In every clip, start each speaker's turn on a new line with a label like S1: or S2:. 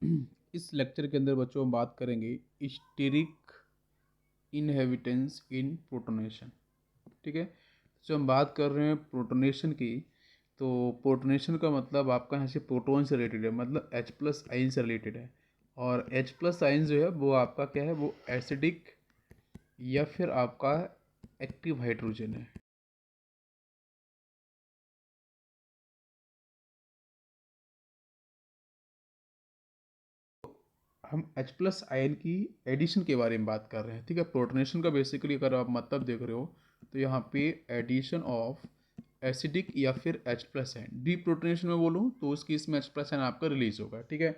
S1: इस लेक्चर के अंदर बच्चों हम बात करेंगे स्टेरिक इनहेबिटेंस इन प्रोटोनेशन। ठीक है, जो हम बात कर रहे हैं प्रोटोनेशन की, तो प्रोटोनेशन का मतलब आपका यहाँ से प्रोटोन से रिलेटेड है, मतलब H प्लस आइन से रिलेटेड है। और H प्लस आइन जो है वो आपका क्या है, वो एसिडिक या फिर आपका एक्टिव हाइड्रोजन है। हम H प्लस आयन की एडिशन के बारे में बात कर रहे हैं। ठीक है, प्रोटोनेशन का बेसिकली अगर आप मतलब देख रहे हो तो यहाँ पे एडिशन ऑफ एसिडिक या फिर H plus ion, D protonation में बोलूँ तो उस केस में H प्लस आयन आपका रिलीज होगा। ठीक है,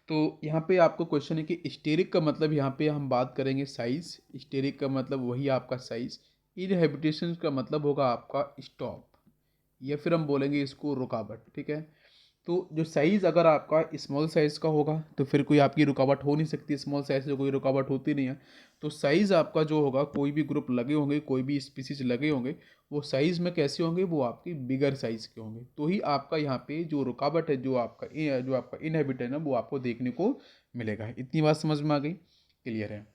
S1: तो यहाँ पे आपको क्वेश्चन है कि स्टेरिक का मतलब, यहाँ पे हम बात करेंगे साइज। स्टेरिक का मतलब वही आपका साइज। इनहेबिटेशन का मतलब होगा आपका स्टॉप, या फिर हम बोलेंगे इसको रुकावट। ठीक है, तो जो साइज़ अगर आपका स्मॉल साइज़ का होगा तो फिर कोई आपकी रुकावट हो नहीं सकती, स्मॉल साइज़ से कोई रुकावट होती नहीं है। तो साइज़ आपका जो होगा, कोई भी ग्रुप लगे होंगे, कोई भी स्पीसीज लगे होंगे, वो साइज़ में कैसे होंगे, वो आपकी बिगर साइज़ के होंगे। तो ही आपका यहाँ पे जो रुकावट है, जो आपका इनहेबिटेंट है, वो आपको देखने को मिलेगा। इतनी बात समझ में आ गई? क्लियर है।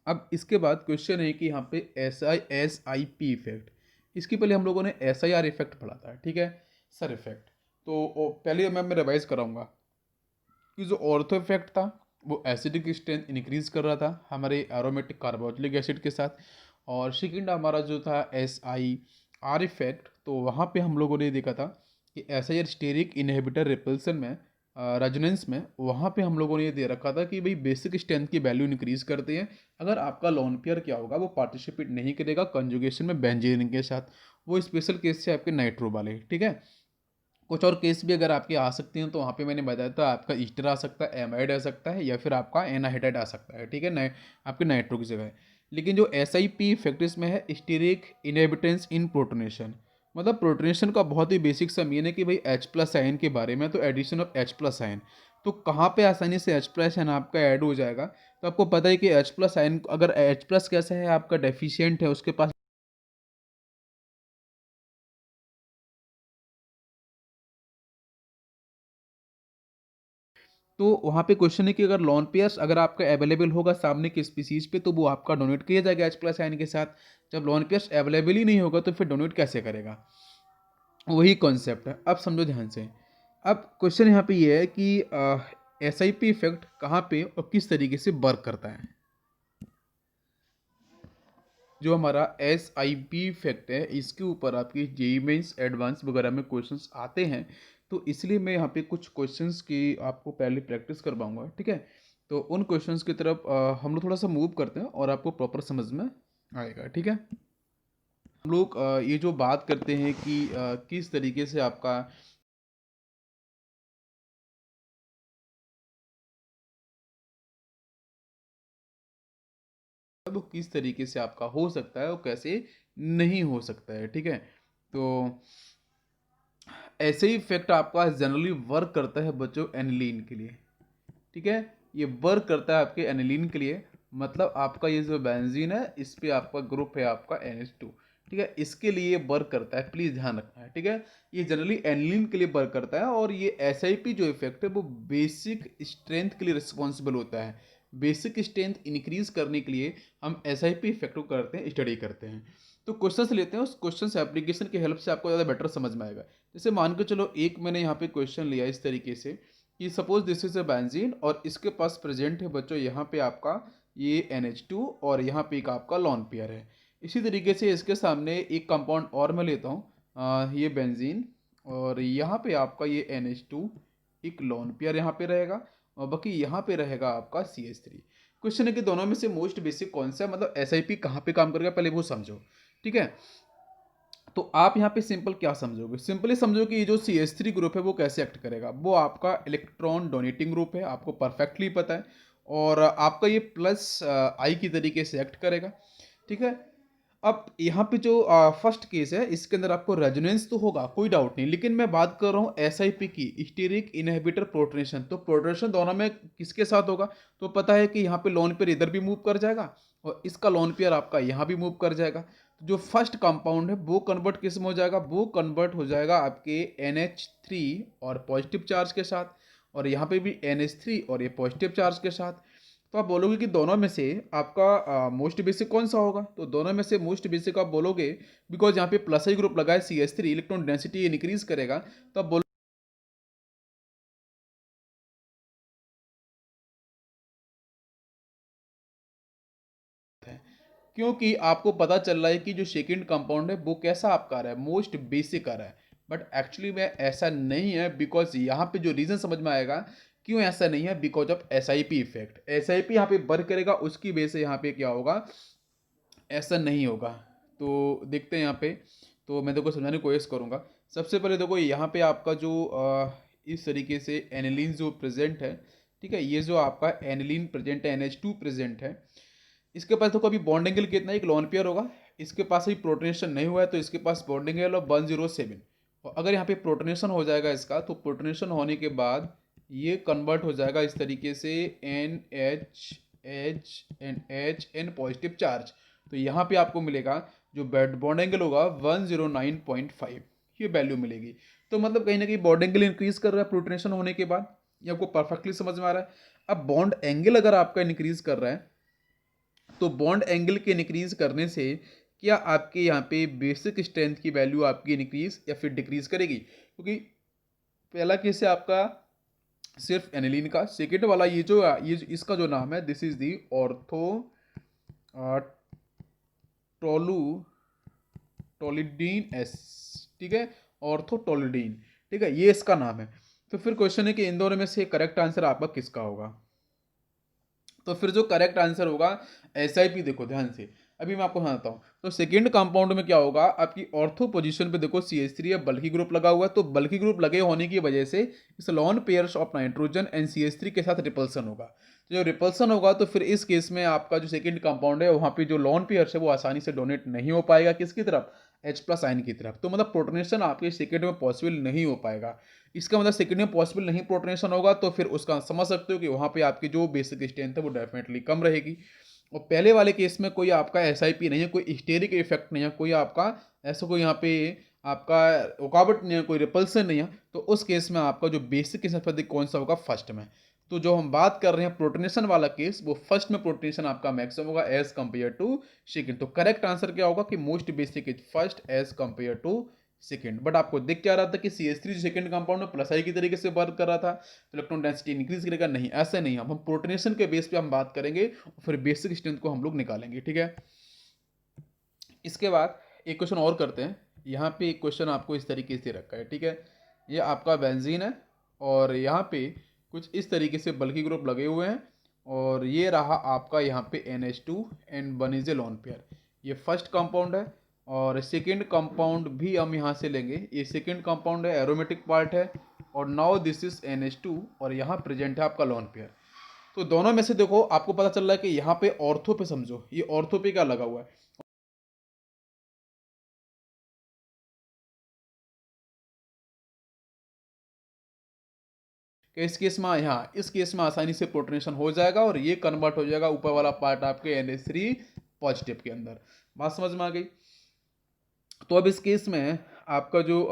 S1: अब इसके बाद क्वेश्चन है कि यहाँ पे SI इफेक्ट, इसके पहले हम लोगों ने SIR इफेक्ट पढ़ा था। ठीक है, सर इफेक्ट। तो पहले मैं रिवाइज कराऊंगा कि जो ऑर्थो इफेक्ट था वो एसिडिक स्ट्रेंथ इंक्रीज कर रहा था हमारे एरोमेटिक कार्बोक्सिलिक एसिड के साथ। और सेकंड हमारा जो था SIR इफेक्ट, तो वहाँ पे हम लोगों ने देखा था कि SIR स्टेरिक इनहिबिटर रिपल्सन में, रेजोनेंस में, वहाँ पे हम लोगों ने ये दे रखा था कि भाई बेसिक स्ट्रेंथ की वैल्यू इंक्रीज करते हैं अगर आपका लोन पेयर क्या होगा, वो पार्टिसिपेट नहीं करेगा कंजुगेशन में बेंजीन के साथ। वो स्पेशल केस से आपके नाइट्रो वाले। ठीक है, कुछ और केस भी अगर आपके आ सकते हैं, तो वहाँ पे मैंने बताया था आपका ईस्टर आ सकता है, एमाइड आ सकता है, या फिर आपका एनाहाइड्राइड आ सकता है। ठीक है, आपके नाइट्रो की जगह। लेकिन जो SIP फैक्टर्स में है, स्टीरिक इनहेबिटेंस इन प्रोटोनेशन, मतलब प्रोटोनेशन का बहुत ही बेसिक सा मीन है कि भाई H प्लस आयन के बारे में, तो addition of H plus ion. तो कहाँ पे आसानी से H प्लस आयन आपका ऐड हो जाएगा? तो आपको पता है कि H प्लस आयन, अगर H प्लस कैसा है, आपका डेफिशिएंट है, उसके पास, तो वहाँ पे क्वेश्चन है कि अगर लॉन पेयर्स अगर आपका अवेलेबल होगा सामने के स्पीसीज पे, तो वो आपका डोनेट किया जाएगा H प्लस आयन के साथ। जब लॉन पेयर्स अवेलेबल ही नहीं होगा तो फिर डोनेट कैसे करेगा? वही कॉन्सेप्ट है। अब समझो ध्यान से। अब क्वेश्चन यहाँ पे ये है कि SIP इफेक्ट कहाँ पे और किस तरीके से वर्क करता है। जो हमारा SIP इफेक्ट है, इसके ऊपर आपकी JEE मेंस एडवांस वगैरह में क्वेश्चंस आते हैं, तो इसलिए मैं यहाँ पे कुछ क्वेश्चंस की आपको पहले प्रैक्टिस करवाऊंगा। ठीक है, तो उन क्वेश्चंस की तरफ हम लोग थोड़ा सा मूव करते हैं और आपको प्रॉपर समझ में आएगा। ठीक है, हम लोग ये जो बात करते हैं कि किस तरीके से आपका, वो किस तरीके से आपका हो सकता है और कैसे नहीं हो सकता है। ठीक है, तो ऐसे ही इफेक्ट आपका जनरली वर्क करता है बच्चों एनिलीन के लिए। ठीक है, ये वर्क करता है आपके एनिलीन के लिए, मतलब आपका ये जो बेंजीन है, इस पे आपका ग्रुप है आपका NH2। ठीक है, इसके लिए वर्क करता है, प्लीज ध्यान रखना है। ठीक है, ये जनरली एनिलीन के लिए वर्क करता है, और ये SIP जो इफेक्ट है वो बेसिक स्ट्रेंथ के लिए रिस्पॉन्सिबल होता है। बेसिक स्ट्रेंथ इंक्रीज करने के लिए हम SIP इफेक्ट को करते हैं, स्टडी करते हैं। तो क्वेश्चन लेते हैं, उस क्वेश्चन एप्लीकेशन की हेल्प से आपको ज़्यादा बेटर समझ में आएगा। जैसे मान के चलो, एक मैंने यहाँ पे क्वेश्चन लिया इस तरीके से कि suppose this is a benzene, और इसके पास प्रेजेंट है बच्चों यहाँ पे आपका ये NH2, और यहाँ पे एक आपका लॉन पेयर है। इसी तरीके से इसके सामने एक कंपाउंड और मैं लेता हूँ, ये बेंजीन, और यहाँ पे आपका ये NH2, एक लॉन पेयर यहाँ पे रहेगा, और बाकी यहाँ पे रहेगा आपका CH3। क्वेश्चन है कि दोनों में से मोस्ट बेसिक कौन सा है, मतलब SIP कहाँ पे काम करेगा, पहले वो समझो। ठीक है, तो आप यहाँ पे सिंपल क्या समझोगे, सिंपली समझो कि ये जो CH3 ग्रुप है वो कैसे एक्ट करेगा। वो आपका इलेक्ट्रॉन डोनेटिंग ग्रुप है, आपको परफेक्टली पता है, और आपका ये प्लस आई की तरीके से एक्ट करेगा। ठीक है, अब यहाँ पे जो फर्स्ट केस है, इसके अंदर आपको रेजोनेंस तो होगा, कोई डाउट नहीं, लेकिन मैं बात कर रहा हूँ SIP की, स्टीरिक इनहिबिटर प्रोटोनेशन। तो प्रोटोनेशन दोनों में किसके साथ होगा? तो पता है कि यहाँ पे लोन पेयर इधर भी मूव कर जाएगा, और इसका लोन पेयर आपका यहाँ भी मूव कर जाएगा। तो जो फर्स्ट कंपाउंड है वो कन्वर्ट किस में हो जाएगा? वो कन्वर्ट हो जाएगा आपके NH3 और पॉजिटिव चार्ज के साथ, और यहाँ पे भी NH3 और ये पॉजिटिव चार्ज के साथ। तो आप बोलोगे कि दोनों में से आपका मोस्ट बेसिक कौन सा होगा, तो दोनों में से मोस्ट बेसिक आप बोलोगे, बिकॉज यहाँ पे प्लस आई ग्रुप लगा है CH3, इलेक्ट्रॉन डेंसिटी ये इंक्रीज करेगा, तो आप बोलो क्योंकि आपको पता चल रहा है कि जो सेकंड कंपाउंड है वो कैसा आपका आ रहा है, मोस्ट बेसिक आ रहा है। बट एक्चुअली में ऐसा नहीं है, बिकॉज यहाँ पे जो रीज़न समझ में आएगा क्यों ऐसा नहीं है, because of SIP effect. SIP यहाँ पे वर्क करेगा, उसकी वजह से यहाँ पे क्या होगा, ऐसा नहीं होगा। तो देखते हैं यहाँ पे, तो मैं देखो समझाने की कोशिश करूँगा। सबसे पहले देखो यहाँ पे आपका जो इस तरीके से एनिलीन जो प्रेजेंट है, ठीक है, ये जो आपका एनिलीन प्रेजेंट है, NH2 प्रेजेंट है, इसके पास देखो अभी बॉन्ड एंगल कितना है, एक लोन पेयर होगा। इसके पास अभी प्रोटोनेशन नहीं हुआ है, तो इसके पास बॉन्ड एंगल ऑफ 107। और अगर यहाँ पे प्रोटोनेशन हो जाएगा इसका, तो प्रोटोनेशन होने के बाद ये कन्वर्ट हो जाएगा इस तरीके से NH पॉजिटिव चार्ज। तो यहाँ पे आपको मिलेगा जो बॉन्ड एंगल होगा 109.5, ये वैल्यू मिलेगी। तो मतलब कहीं ना कहीं बॉन्ड एंगल इंक्रीज कर रहा है प्रोटोनेशन होने के बाद, ये आपको परफेक्टली समझ में आ रहा है। अब बॉन्ड एंगल अगर आपका इंक्रीज कर रहा है, तो बॉन्ड एंगल के इंक्रीज करने से क्या आपके यहाँ पे बेसिक स्ट्रेंथ की वैल्यू आपकी इंक्रीज या फिर डिक्रीज करेगी, क्योंकि पहला केस है आपका सिर्फ एनिलीन का, सेकेंड वाला ये इसका जो नाम है, this is the ortho tolu tolidine s, ठीक है, ऑर्थोटोलिडीन, ठीक है, ये इसका नाम है। तो फिर क्वेश्चन है कि इन दोनों में से करेक्ट आंसर आपका किसका होगा। तो फिर जो करेक्ट आंसर होगा SIP, देखो ध्यान से अभी मैं आपको बताता हूँ। तो सेकेंड कंपाउंड में क्या होगा, आपकी ऑर्थो पोजीशन पे देखो CH3 है, बल्कि ग्रुप लगा हुआ है, तो बल्कि ग्रुप लगे होने की वजह से इस lawn pairs of nitrogen and CH3 के साथ रिपल्सन होगा। तो जब रिपल्सन होगा तो फिर इस केस में आपका जो सेकेंड कंपाउंड है वहाँ पे जो लॉन पेयर्स है वो आसानी से डोनेट नहीं हो पाएगा किसकी तरफ, H+ आयन की तरफ। तो मतलब प्रोटोनेशन आपके सेकेंड में पॉसिबल नहीं हो पाएगा। इसका मतलब सेकेंड में पॉसिबल नहीं प्रोटोनेशन होगा, तो फिर उसका समझ सकते हो कि वहाँ पे आपकी जो बेसिक स्ट्रेंथ है वो डेफिनेटली कम रहेगी। और पहले वाले केस में कोई आपका SIP नहीं है, कोई हिस्टेरिक इफेक्ट नहीं है, कोई आपका ऐसा कोई यहाँ पे आपका रुकावट नहीं है, कोई रिपल्सन नहीं है, तो उस केस में आपका जो बेसिक केस कौन सा होगा, फर्स्ट में। तो जो हम बात कर रहे हैं प्रोटोनेशन वाला केस, वो फर्स्ट में प्रोटोनेशन आपका मैक्सिमम होगा एज कंपेयर टू सेकेंड। तो करेक्ट आंसर क्या होगा कि most basic is first as compare to second. But आपको दिख क्या रहा था कि CH3 जो सेकेंड कंपाउंड में प्लस आई की तरीके से वर्क कर रहा था, तो इलेक्ट्रॉन डेंसिटी इंक्रीज करेगा, नहीं ऐसे नहीं। हम प्रोटोनेशन के बेस पे हम बात करेंगे और फिर बेसिक स्ट्रेंथ को हम लोग निकालेंगे, ठीक है। इसके बाद एक क्वेश्चन और करते हैं। यहाँ पे एक क्वेश्चन आपको इस तरीके से रखा है, ठीक है, ये आपका बेंजीन है और यहाँ पे कुछ इस तरीके से बल्कि ग्रुप लगे हुए हैं, और ये रहा आपका यहाँ पे NH2 and one is a lone pair. ये फर्स्ट कंपाउंड है और सेकेंड कंपाउंड भी हम यहाँ से लेंगे। ये सेकेंड कंपाउंड है, एरोमेटिक पार्ट है, और नाउ दिस इज NH2 और यहाँ प्रेजेंट है आपका लोन पेयर। तो दोनों में से देखो आपको पता चल रहा है कि यहाँ पे ऑर्थो पे समझो, ये ऑर्थो पे क्या लगा हुआ है, कि इस केस में, यहाँ इस केस में आसानी से प्रोटोनेशन हो जाएगा और ये कन्वर्ट हो जाएगा ऊपर वाला पार्ट आपके NH3 पॉजिटिव के अंदर। बात समझ में आ गई। तो अब इस केस में आपका जो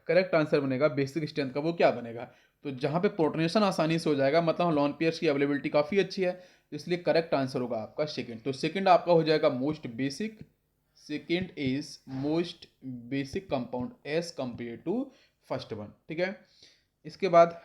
S1: करेक्ट आंसर बनेगा बेसिक स्ट्रेंथ का, वो क्या बनेगा, तो जहाँ पे प्रोटोनेशन आसानी से हो जाएगा, मतलब लॉन पेयर्स की अवेलेबिलिटी काफ़ी अच्छी है, तो इसलिए करेक्ट आंसर होगा आपका सेकंड। तो सेकंड आपका हो जाएगा most basic, second is most basic compound as compare to first one, ठीक है। इसके बाद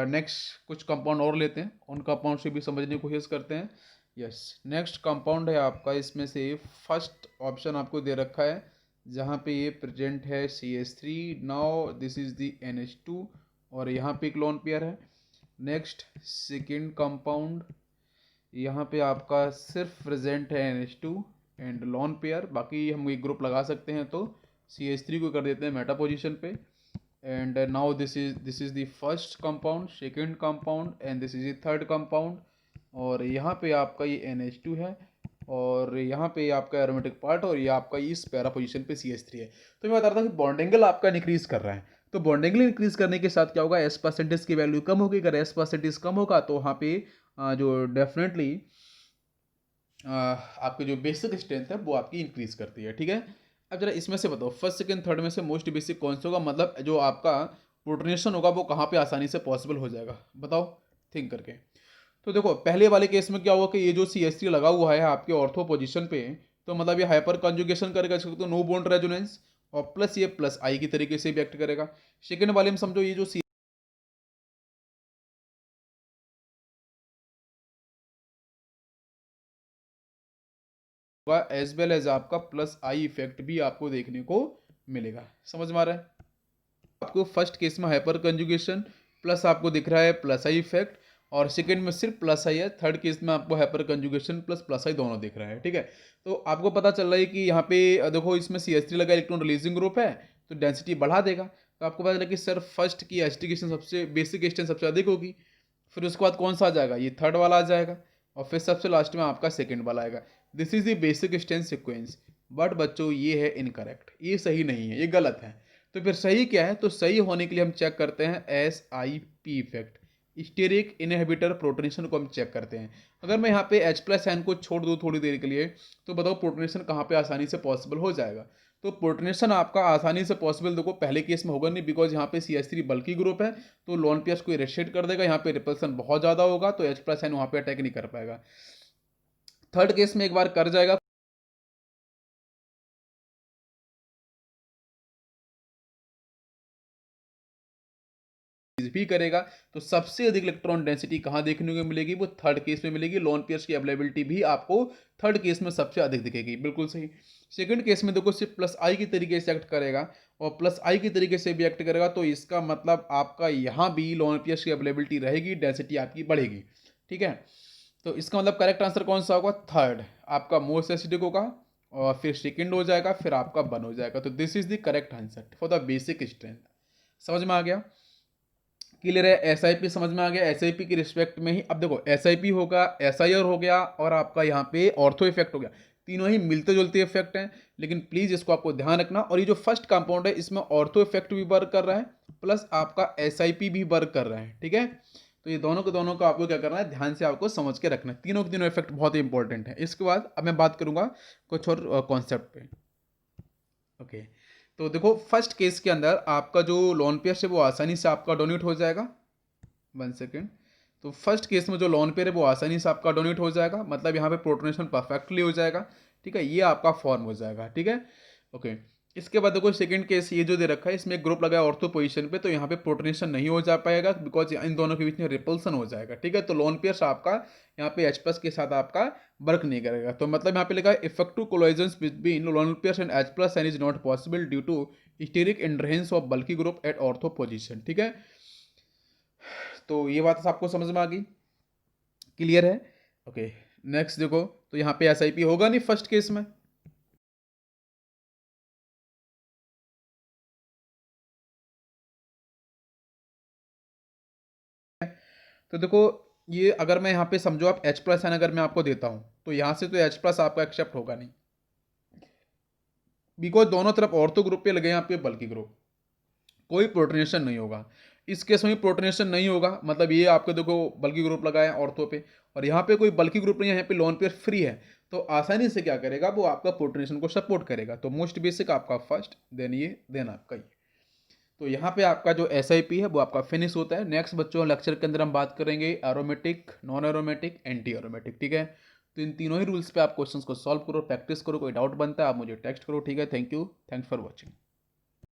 S1: नेक्स्ट कुछ कंपाउंड और लेते हैं, उन कंपाउंड से भी समझने की कोशिश करते हैं। यस, नेक्स्ट कंपाउंड है आपका, इसमें से फर्स्ट ऑप्शन आपको दे रखा है जहाँ पे ये प्रेजेंट है CH3, now this is the NH2 और यहाँ पे एक लोन पेयर है। नेक्स्ट सेकेंड कंपाउंड, यहाँ पे आपका सिर्फ प्रेजेंट है NH2 एंड लोन पेयर, बाकी हम एक ग्रुप लगा सकते हैं, तो CH3 को कर देते हैं मेटा पोजीशन पे। And now this is the first compound, second compound and this is the third compound, और यहाँ पे आपका ये NH2 है और यहाँ पे आपका एरोमेटिक पार्ट, और ये आपका इस पैरा पोजीशन पे CH3 है। तो मैं बता रहा था कि बॉन्ड एंगल आपका इंक्रीज कर रहा है, तो बॉन्ड एंगल इंक्रीज करने के साथ क्या होगा, S परसेंटेज की वैल्यू कम होगी। अगर S परसेंटेज कम होगा तो वहाँ पे जो डेफिनेटली आपकी जो बेसिक स्ट्रेंथ है वो आपकी इंक्रीज करती है, ठीक है। अब जरा इसमें से बताओ फर्स्ट सेकंड थर्ड में से मोस्ट बेसिक कौन सा होगा, मतलब जो आपका प्रोटोनेशन होगा वो कहाँ पे आसानी से पॉसिबल हो जाएगा, बताओ थिंक करके। तो देखो पहले वाले केस में क्या हुआ कि ये जो CH3 लगा हुआ है आपके ऑर्थो पोजीशन पे, तो मतलब ये हाइपर कंजुगेशन करेगा, इसको तो नो बॉन्ड रेजोनेंस, और प्लस ये प्लस आई की तरीके से भी एक्ट करेगा। सेकेंड वाले में समझो ये जो होगा एज वेल एज आपका प्लस आई इफेक्ट भी आपको देखने को मिलेगा। समझ में आ रहा है? आपको फर्स्ट केस में हाइपर कंजुगेशन प्लस आपको दिख रहा है प्लस आई इफेक्ट, और सेकंड में सिर्फ प्लस आई है, थर्ड केस में आपको हाइपर कंजुगेशन प्लस प्लस आई दोनों दिख रहा है। ठीक है, तो आपको पता चल रहा है कि यहाँ पे देखो इसमें CH3 लगा, इलेक्ट्रॉन रिलीजिंग ग्रुप है तो डेंसिटी बढ़ा देगा। तो आपको पता चला कि सर फर्स्ट की एस्टिकेशन सबसे बेसिक एक्सटेंस सबसे अधिक होगी, फिर उसके बाद कौन सा आ जाएगा, ये थर्ड वाला आ जाएगा, और फिर सबसे लास्ट में आपका सेकेंड वाला आएगा। This is the basic expanse sequence. But बच्चों ये है इनकरेक्ट, ये सही नहीं है, ये गलत है। तो फिर सही क्या है, तो सही होने के लिए हम चेक करते हैं SIP effect, steric inhibitor protonation को हम चेक करते हैं। अगर मैं यहाँ पे H+N को छोड़ दूँ थोड़ी देर के लिए, तो बताओ प्रोटोनेशन कहाँ पे आसानी से पॉसिबल हो जाएगा। तो प्रोटोनेशन आपका आसानी से पॉसिबल देखो पहले केस में होगा नहीं, बिकॉज यहाँ पे CH3 बल्कि ग्रुप है, तो लोन पेयर्स को इरेस्टेट कर देगा, यहाँ पे रिपल्सन बहुत ज़्यादा होगा, तो H+N वहाँ पे अटैक नहीं कर पाएगा। थर्ड केस में एक बार कर जाएगा भी करेगा, तो सबसे अधिक इलेक्ट्रॉन डेंसिटी कहाँ देखने को मिलेगी, वो थर्ड केस में मिलेगी। लोन पेयर्स की अवेलेबिलिटी भी आपको थर्ड केस में सबसे अधिक दिखेगी, बिल्कुल सही। सेकंड केस में देखो सिर्फ प्लस आई की तरीके से एक्ट करेगा, और प्लस आई की तरीके से भी एक्ट करेगा, तो इसका मतलब आपका यहाँ भी लोन पेयर्स की अवेलेबिलिटी रहेगी, डेंसिटी आपकी बढ़ेगी। ठीक है, तो इसका मतलब करेक्ट आंसर कौन सा होगा, थर्ड आपका मोस्ट एसिडिक होगा, और फिर सेकेंड हो जाएगा, फिर आपका वन हो जाएगा। तो this is the correct answer for the basic strength. समझ में आ गया, क्लियर है? SIP समझ में आ गया। SIP की रिस्पेक्ट में ही अब देखो SIP होगा, SIR हो गया, और आपका यहाँ पे ऑर्थो इफेक्ट हो गया, तीनों ही मिलते जुलते इफेक्ट हैं, लेकिन प्लीज इसको आपको ध्यान रखना। और ये जो फर्स्ट कंपाउंड है इसमें ऑर्थो इफेक्ट भी वर्क कर रहा है, प्लस आपका SIP भी वर्क कर रहा है। ठीक है, तो ये दोनों के दोनों का आपको क्या करना है, ध्यान से आपको समझ के रखना है, तीनों के तीनों इफेक्ट बहुत ही इंपॉर्टेंट है। इसके बाद अब मैं बात करूंगा कुछ और कॉन्सेप्ट पे। ओके, तो देखो फर्स्ट केस के अंदर आपका जो लोन पेयर है वो आसानी से आपका डोनेट हो जाएगा। 1 सेकेंड। तो फर्स्ट केस में जो लोन पेयर है वो आसानी से आपका डोनेट हो जाएगा, मतलब यहाँ पे प्रोटोनेशन परफेक्टली हो जाएगा। ठीक है, ये आपका फॉर्म हो जाएगा। ठीक है, ओके। इसके बाद देखो सेकंड केस ये जो दे रखा है, इसमें एक ग्रुप लगा है ऑर्थो पोजीशन पे, तो यहाँ पे प्रोटोनेशन नहीं हो जा पाएगा, बिकॉज इन दोनों के बीच में रिपल्सन हो जाएगा। ठीक है, तो लोन पेयर्स आपका यहाँ पे H+ के साथ आपका वर्क नहीं करेगा। तो मतलब यहाँ पे लिखा है effective collision between lone pairs and H+N is not possible due to steric hindrance of bulky group at ortho position. ठीक है, तो ये बात आपको समझ में आ गई, क्लियर है? ओके, नेक्स्ट देखो, तो यहाँ पे SIP होगा नहीं फर्स्ट केस में, तो देखो ये अगर मैं यहाँ पे समझो आप H+N अगर मैं आपको देता हूँ, तो यहाँ से तो H+ आपका एक्सेप्ट होगा नहीं, बिकॉज दोनों तरफ ऑर्थो ग्रुप पे लगे यहाँ पे बल्कि ग्रुप, कोई प्रोटोनेशन नहीं होगा। इस केस में प्रोटोनेशन नहीं होगा, मतलब ये आपको देखो बल्कि ग्रुप लगा है ऑर्थो पे, और यहाँ पे कोई बल्कि ग्रुप नहीं है, यहाँ पे लोन पेयर फ्री है, तो आसानी से क्या करेगा, वो आपका प्रोटोनेशन को सपोर्ट करेगा। तो मोस्ट बेसिक आपका फर्स्ट, देन ये, देन आपका ये। तो यहाँ पे आपका जो SIP है वो आपका फिनिश होता है। नेक्स्ट बच्चों लेक्चर के अंदर हम बात करेंगे aromatic, non aromatic, anti aromatic. ठीक है, तो इन तीनों ही रूल्स पे आप क्वेश्चंस को सॉल्व करो, प्रैक्टिस करो, कोई डाउट बनता है आप मुझे टेक्स्ट करो। ठीक है, thank you, thanks for watching.